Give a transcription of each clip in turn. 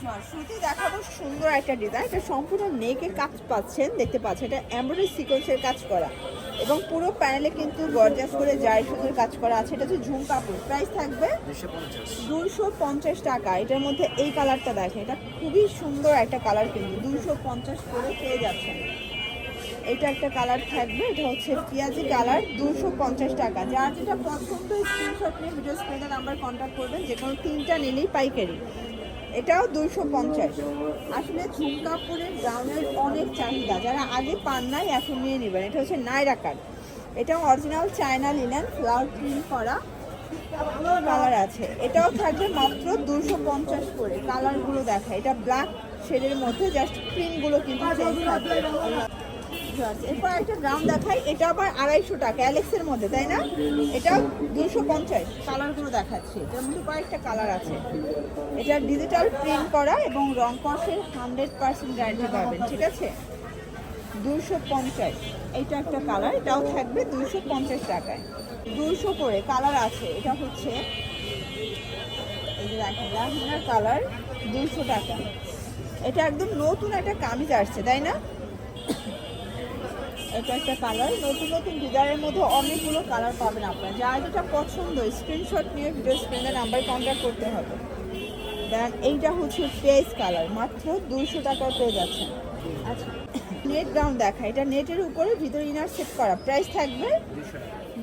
শুরুতে দেখাবো সুন্দর একটা ডিজাইন। এটা সম্পূর্ণ নেকে কাজ পাচ্ছেন, দেখতে পাচ্ছেন এটা এমব্রয়ডারি সিকোয়েন্সের কাজ করা এবং পুরো প্যানেলে কিন্তু গর্জাস করে জারি সুতোর কাজ করা আছে। এটা হচ্ছে ঝুম কাপড়। প্রাইস থাকবে 250 টাকা। এটার মধ্যে এই কালারটা দেখেন, এটা খুবই সুন্দর একটা কালার, কিন্তু 250 করে পেয়ে যাচ্ছেন। এটা একটা কালার থাকবে, এটা হচ্ছে পিঁয়াজি কালার, 250 টাকা। যার যেটা পছন্দ স্ক্রিনশট নিয়ে ভিডিও স্ক্রিনে নাম্বার কন্ট্যাক্ট করবেন, যে কোনো 3টা নিলেই পাইকারি। এটাও 250। আসলে ঝুম কাপড়ের গাউনের অনেক চাহিদা, যারা আগে পান নাই এখন নিয়ে নেবেন। এটা হচ্ছে নাইরা কাট, এটাও original China linen flower print করা কালার আছে। এটাও থাকবে মাত্র 250 করে। কালারগুলো দেখা, এটা ব্ল্যাক শেডের মধ্যে, জাস্ট প্রিন্টগুলো কিন্তু চেঞ্জ থাকবে। এরপর একটা গ্রাউন্ড দেখাই, এটা আবার 250 টাকা অ্যালেক্সের মধ্যে, তাই না? এটা 250। কালারগুলো দেখাচ্ছি, এটার মধ্যে কয়েকটা কালার আছে। এটা ডিজিটাল প্রিন্ট করা এবং রং কষের 100% গ্যারান্টি পাবেন, ঠিক আছে? 250। এটা একটা কালার, এটাও থাকবে 250 টাকায়। 200 করে কালার আছে। এটা হচ্ছে এই যে দেখেন ল্যাভেন্ডার কালার, 200 টাকা। এটা একদম নতুন একটা কামিজ আসছে, তাই না? এটা একটা কালার, নতুন নতুন ডিজাইনের মধ্যে অনেকগুলো কালার পাবেন আপনারা। যার যেটা পছন্দ স্ক্রিনশট নিয়ে ভিডিও স্ক্রিনের নাম্বার কন্ট্যাক্ট করতে হবে। দেন এইটা হচ্ছে পেজ কালার, মাত্র 200 টাকায় পেয়ে যাচ্ছেন। আচ্ছা, নেট গাউন দেখা, এটা নেটের উপরে ভিতরে ইনার সেট করা। প্রাইস থাকবে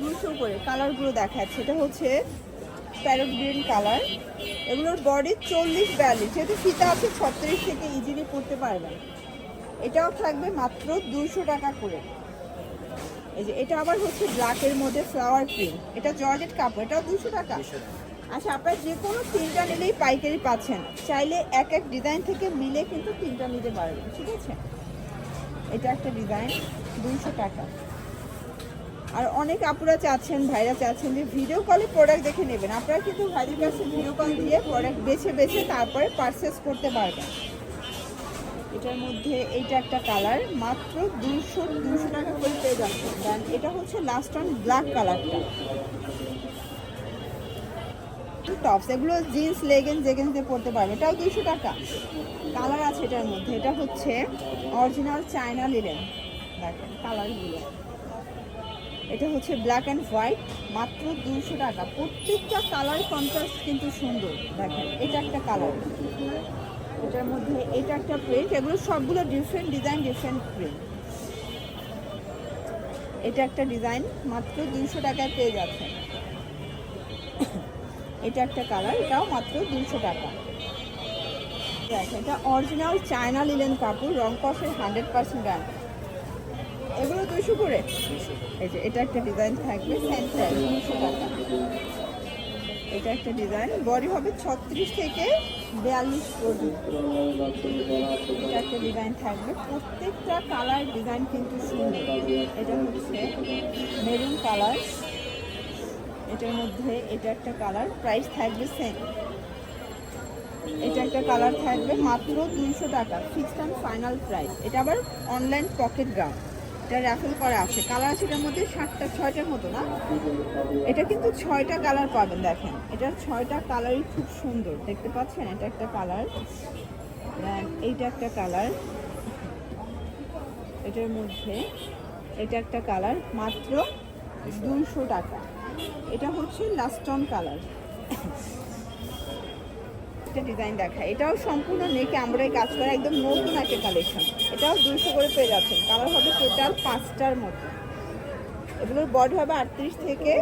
200 করে। কালারগুলো দেখাচ্ছে, এটা হচ্ছে প্যারট গ্রিন কালার। এগুলোর বডি 40-42, যেহেতু ফিতা আছে 36 থেকে ইজিলি পরতে পারবেন। এটাও থাকবে মাত্র 200 টাকা করে। এই যে এটা আবার হচ্ছে ব্ল্যাকের মধ্যে ফ্লাওয়ার প্রিন্ট, এটা জর্জেট কাপড়, এটাও 200 টাকা। আচ্ছা, আপনারা যে কোনো 3টা নিলেই পাইকারি পাচ্ছেন। চাইলে এক এক ডিজাইন থেকে মিলে কিন্তু 3টা নিতে পারবেন, ঠিক আছে? এটা একটা ডিজাইন, 200 টাকা। আর অনেক আপুরা চাচ্ছেন, ভাইরা চাচ্ছেন যে ভিডিও কলে প্রোডাক্ট দেখে নেবেন। আপনারা কিন্তু ভাইদের কাছে ভিডিও কল দিয়ে প্রোডাক্ট বেছে বেছে তারপরে পারচেস করতে পারবেন। এটার মধ্যে এইটা একটা কালার, মাত্র 200 টাকা করে পেয়ে যাচ্ছেন। দেন এটা হচ্ছে লাস্ট অন ব্ল্যাক কালারটা। টপস, এগুলো জিন্স লেগিংস জেগিংস দিয়ে পরতে পারবে, এটাও 200 টাকা। কালার আছে এটার মধ্যে, এটা হচ্ছে অরিজিনাল চায়না লিনেন। দেখেন কালারগুলো, এটা হচ্ছে ব্ল্যাক অ্যান্ড হোয়াইট, মাত্র 200 টাকা। প্রত্যেকটা কালার কন্ট্রাস্ট কিন্তু সুন্দর। দেখেন এটা একটা কালার, এটার মধ্যে এটা একটা প্রিন্ট, এগুলো সবগুলো ডিফারেন্ট ডিজাইন, ডিফারেন্ট প্রিন্ট। এটা একটা ডিজাইন, মাত্র 200 টাকায় পেয়ে যাচ্ছেন। এটা একটা কালার, এটাও মাত্র 200 টাকা। দেখেন এটা অরিজিনাল চায়না লিনেন কাপড়, রং কষের 100% গ্যারান্টি। এগুলো 200 করে। এই যে এটা একটা ডিজাইন থাকবে সেন্টার, 200 টাকা। এটা একটা ডিজাইন, বডি হবে 36 থেকে 42 পর্যন্ত। এটা একটা ডিজাইন থাকবে, প্রত্যেকটা কালার ডিজাইন কিন্তু সুন্দর। এটা হচ্ছে মেরুন কালার, এটার মধ্যে এটা একটা কালার, প্রাইস থাকবে সেম। এটা একটা কালার থাকবে মাত্র 200 টাকা, ফিক্সড অ্যান্ড ফাইনাল প্রাইস। এটা আবার অনলাইন পকেট গাউন, এটা র্যাফেল করা আছে। কালার আছে এটার মধ্যে 6টার মতো না, এটা কিন্তু 6টা কালার পাবেন। দেখেন এটার 6টা কালারই খুব সুন্দর, দেখতে পাচ্ছেন? এটা একটা কালার, এইটা একটা কালার, এটার মধ্যে এটা একটা কালার, মাত্র 200 টাকা। এটা হচ্ছে লাস্টন কালার। একটা ডিজাইন দেখা, এটাও সম্পূর্ণ নেকে আমরাই কাজ করা, একদম নতুন একটা কালেকশন। এটাও 200 করে পেয়ে যাচ্ছেন। কালার হবে টোটাল 5টার মতো। এগুলোর বডি হবে 38 থেকে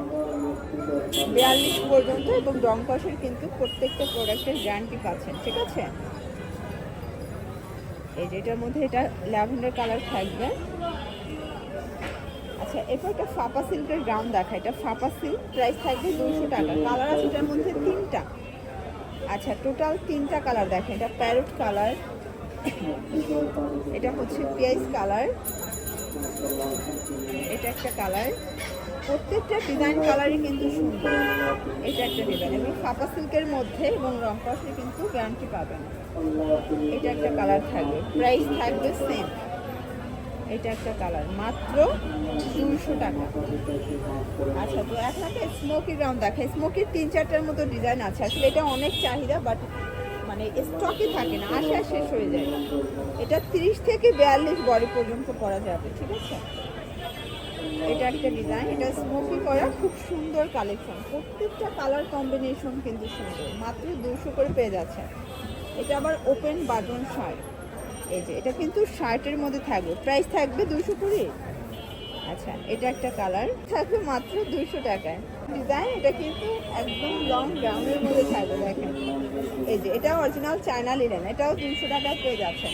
42 পর্যন্ত এবং রং কষের কিন্তু প্রত্যেকটা প্রোডাক্টের গ্যারান্টি পাচ্ছেন, ঠিক আছে? এই যে এটার মধ্যে এটা ল্যাভেন্ডার কালার থাকবে। আচ্ছা, এরপর একটা ফাপা সিল্কের গ্রাউন্ড দেখা, এটা ফাপা সিল্ক, প্রাইস থাকবে 200 টাকা। কালার আছে এটার মধ্যে 3টা। আচ্ছা, টোটাল 3টা কালার দেখেন, এটা প্যারট কালার, এটা হচ্ছে পিয়াজ কালার, এটা একটা কালার। প্রত্যেকটা ডিজাইন কালারই কিন্তু সুন্দর। এটা একটা ডিজাইন এবং ফাপা সিল্কের মধ্যে এবং রং কষে কিন্তু গ্যারান্টি পাবেন। এটা একটা কালার থাকবে, প্রাইস থাকবে সেম। এটা একটা কালার, মাত্র 200 টাকা। আচ্ছা, তো এখন একটা স্মোকি গ্রাউন্ড দেখা, স্মোকির 3-4টার মতো ডিজাইন আছে। আসলে এটা অনেক চাহিদা, বাট মানে মানে স্টকে থাকে না, আসে আর শেষ হয়ে যায়। এটা 30 থেকে 42 বডি পর্যন্ত পরা যাবে, ঠিক আছে। এটা একটা ডিজাইন, এটা স্মোকি করা, খুব সুন্দর কালেকশন, প্রত্যেকটা কালার কম্বিনেশন কিন্তু সুন্দর, মাত্র 200 করে পেয়ে যাচ্ছে। এটা আবার ওপেন বাটন শার্ট, এই যে এটা কিন্তু শার্টের মধ্যে থাকবে, প্রাইস থাকবে 200 করে। আচ্ছা, এটা একটা কালার থাকবে মাত্র 200 টাকায়। ডিজাইন এটা কিন্তু একদম লং গাউনের মধ্যে থাকবে, দেখেন এই যে এটা অরিজিনাল চায়না লিনেন, এটাও 200 টাকায় পেয়ে যাচ্ছেন।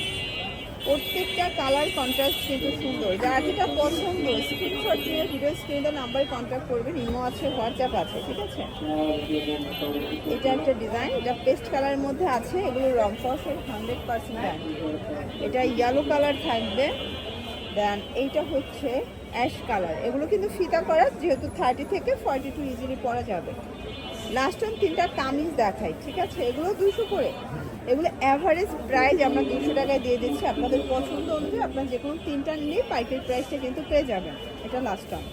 প্রত্যেকটা কালার কন্ট্রাস্ট কিন্তু সুন্দর, যার যেটা পছন্দ স্ক্রিনশট দিয়ে ভিডিও স্ক্রিনে নাম্বারে কন্ট্যাক্ট করবেন, ইমো আছে, হোয়াটসঅ্যাপ আছে, ঠিক আছে। এটা একটা ডিজাইন, এটা পেস্ট কালারের মধ্যে আছে, এগুলো রং কষের 100% গ্যারান্টি। এটা ইয়েলো কালার থাকবে, দেন এইটা হচ্ছে অ্যাশ কালার, এগুলো কিন্তু ফিতা করা, যেহেতু 30 থেকে 42 ইজিলি পরা যাবে। লাস্ট টাইম 3টা কামিজ দেখাই, ঠিক আছে, এগুলো 200 করে। এগুলো অ্যাভারেজ প্রাইস আমরা 200 টাকায় দিয়ে দিচ্ছি, আপনাদের পছন্দ অনুযায়ী আপনার যে কোনো 3টা নিলে পাইকারি প্রাইসটা কিন্তু পেয়ে যাবেন। এটা লাস্ট টাইম।